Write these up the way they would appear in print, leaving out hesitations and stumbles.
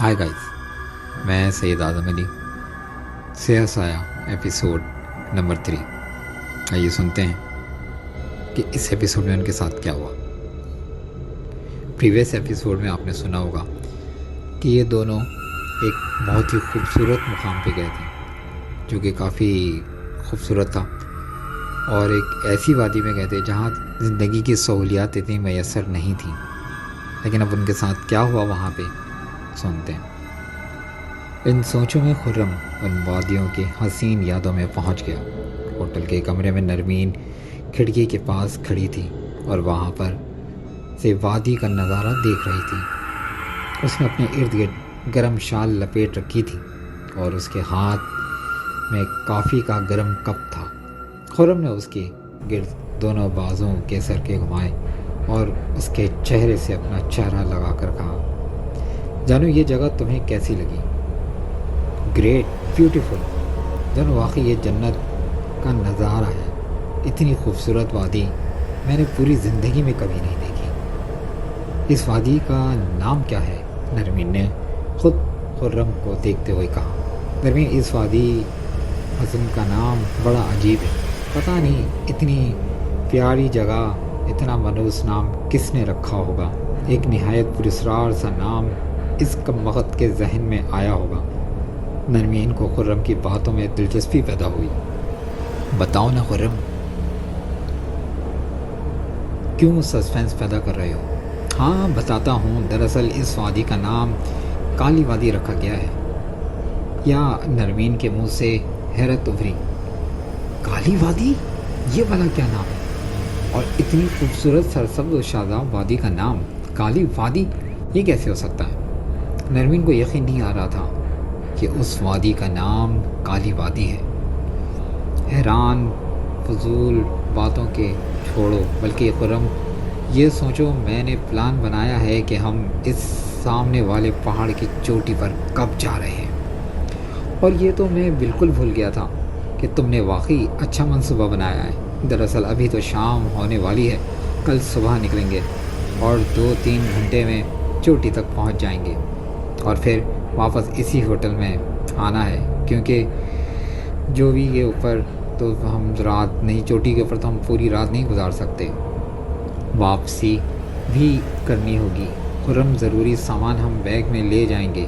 Hi guys, मैं सैयद आज़म अली। सेहत साया एपिसोड नंबर 3। आइए सुनते हैं कि इस एपिसोड में उनके साथ क्या हुआ। प्रीवियस एपिसोड में आपने सुना होगा कि ये दोनों एक बहुत ही खूबसूरत मुकाम पे गए थे जो कि काफ़ी खूबसूरत था, और एक ऐसी वादी में गए थे जहाँ ज़िंदगी की सहूलियात इतनी मैसर नहीं थी। लेकिन अब उनके साथ क्या हुआ वहाँ पे सुनते हैं। इन सोचों में खुर्रम उन वादियों की हसीन यादों में पहुंच गया। होटल के कमरे में नरमीन खिड़की के पास खड़ी थी और वहां पर से वादी का नज़ारा देख रही थी। उसने अपने इर्द गिर्द गर्म शाल लपेट रखी थी और उसके हाथ में कॉफ़ी का गर्म कप था। खुर्रम ने उसके गिर्द दोनों बाजुओं के सर के घुमाए और उसके चेहरे से अपना चेहरा लगाकर कहा, जानू ये जगह तुम्हें कैसी लगी? Great, beautiful. जानू वाकई ये जन्नत का नज़ारा है। इतनी खूबसूरत वादी मैंने पूरी ज़िंदगी में कभी नहीं देखी। इस वादी का नाम क्या है? नरमीन ने खुद खुर्रम को देखते हुए कहा। नरमीन, इस वादी हसन का नाम बड़ा अजीब है। पता नहीं इतनी प्यारी जगह, इतना मनहूस नाम किसने रखा होगा। एक निहायत पुरस्कार सा नाम इस कम वक्त के जहन में आया होगा। नरमीन को खुर्रम की बातों में दिलचस्पी पैदा हुई। बताओ ना खुर्रम, क्यों सस्पेंस पैदा कर रहे हो? हाँ बताता हूँ, दरअसल इस वादी का नाम काली वादी रखा गया है। या नरमीन के मुंह से हैरत उभरी। काली वादी? ये वाला क्या नाम है? और इतनी खूबसूरत सरसब्ज़ और शादाब वादी का नाम काली वादी, ये कैसे हो सकता है? नरमीन को यकीन नहीं आ रहा था कि उस वादी का नाम काली वादी है। हैरान फजूल बातों के छोड़ो, बल्कि खुर्रम ये सोचो, मैंने प्लान बनाया है कि हम इस सामने वाले पहाड़ की चोटी पर कब जा रहे हैं। और ये तो मैं बिल्कुल भूल गया था कि तुमने वाकई अच्छा मंसूबा बनाया है। दरअसल अभी तो शाम होने वाली है, कल सुबह निकलेंगे और 2-3 घंटे में चोटी तक पहुंच जाएंगे और फिर वापस इसी होटल में आना है, क्योंकि जो भी के ऊपर तो हम रात नहीं, चोटी के ऊपर तो हम पूरी रात नहीं गुजार सकते। वापसी भी करनी होगी। खुर्रम, ज़रूरी सामान हम बैग में ले जाएंगे,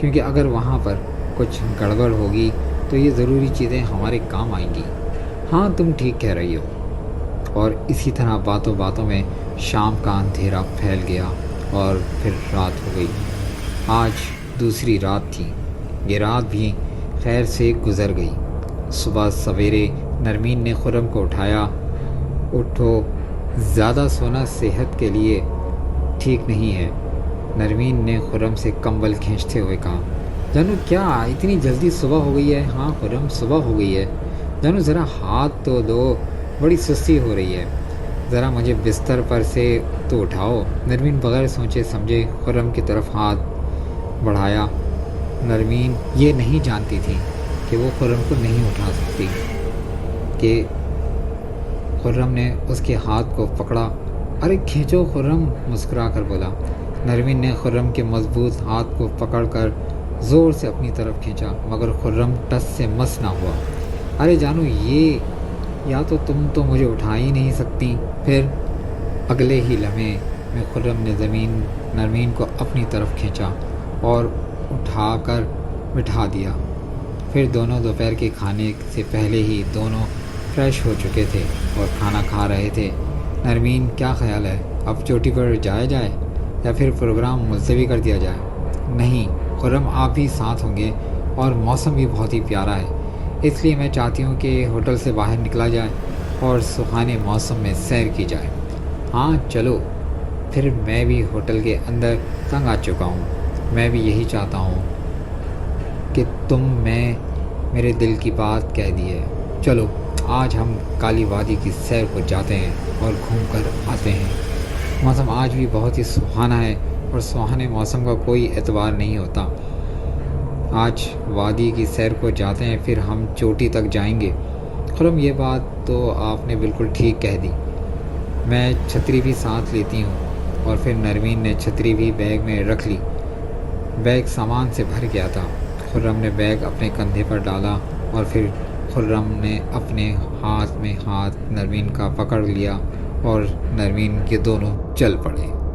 क्योंकि अगर वहाँ पर कुछ गड़बड़ होगी तो ये ज़रूरी चीज़ें हमारे काम आएंगी। हाँ तुम ठीक कह रही हो। और इसी तरह बातों बातों में शाम का अंधेरा फैल गया और फिर रात हो गई। आज दूसरी रात थी। ये रात भी खैर से गुज़र गई। सुबह सवेरे नरमीन ने खुर्रम को उठाया। उठो, ज़्यादा सोना सेहत के लिए ठीक नहीं है। नरमीन ने खुर्रम से कंबल खींचते हुए कहा। जानू क्या इतनी जल्दी सुबह हो गई है? हाँ खुर्रम, सुबह हो गई है। जानू ज़रा हाथ तो दो, बड़ी सुस्ती हो रही है। ज़रा मुझे बिस्तर पर से तो उठाओ। नरमीन बगैर सोचे समझे खुर्रम की तरफ हाथ बढ़ाया। नरमीन ये नहीं जानती थी कि वो खुर्रम को नहीं उठा सकती, कि खुर्रम ने उसके हाथ को पकड़ा। अरे खींचो खुर्रम, मुस्कुरा कर बोला। नरमीन ने खुर्रम के मजबूत हाथ को पकड़कर ज़ोर से अपनी तरफ खींचा, मगर खुर्रम टस से मस ना हुआ। अरे जानू, ये या तो तुम तो मुझे उठा ही नहीं सकती। फिर अगले ही लम्हे में खुर्रम ने नरमीन को अपनी तरफ खींचा और उठाकर बिठा दिया। फिर दोनों दोपहर के खाने से पहले ही दोनों फ्रेश हो चुके थे और खाना खा रहे थे। नरमीन, क्या ख्याल है, अब चोटी पर जाया जाए या फिर प्रोग्राम मुलतवी कर दिया जाए? नहीं खुर्रम, आप भी साथ होंगे और मौसम भी बहुत ही प्यारा है, इसलिए मैं चाहती हूँ कि होटल से बाहर निकला जाए और सुहाने मौसम में सैर की जाए। हाँ चलो। फिर मैं भी होटल के अंदर तंग आ चुका हूँ। मैं भी यही चाहता हूँ कि तुम मेरे दिल की बात कह दी है। चलो आज हम काली वादी की सैर को जाते हैं और घूम कर आते हैं। मौसम आज भी बहुत ही सुहाना है और सुहाने मौसम का कोई एतबार नहीं होता। आज वादी की सैर को जाते हैं, फिर हम चोटी तक जाएंगे। खुर्रम, ये बात तो आपने बिल्कुल ठीक कह दी। मैं छतरी भी साथ लेती हूँ। और फिर नरमीन ने छतरी भी बैग में रख ली। بیگ سامان سے بھر گیا تھا۔ خرم نے بیگ اپنے کندھے پر ڈالا اور پھر خرم نے اپنے ہاتھ میں ہاتھ نرمین کا پکڑ لیا اور نرمین یہ دونوں چل پڑے۔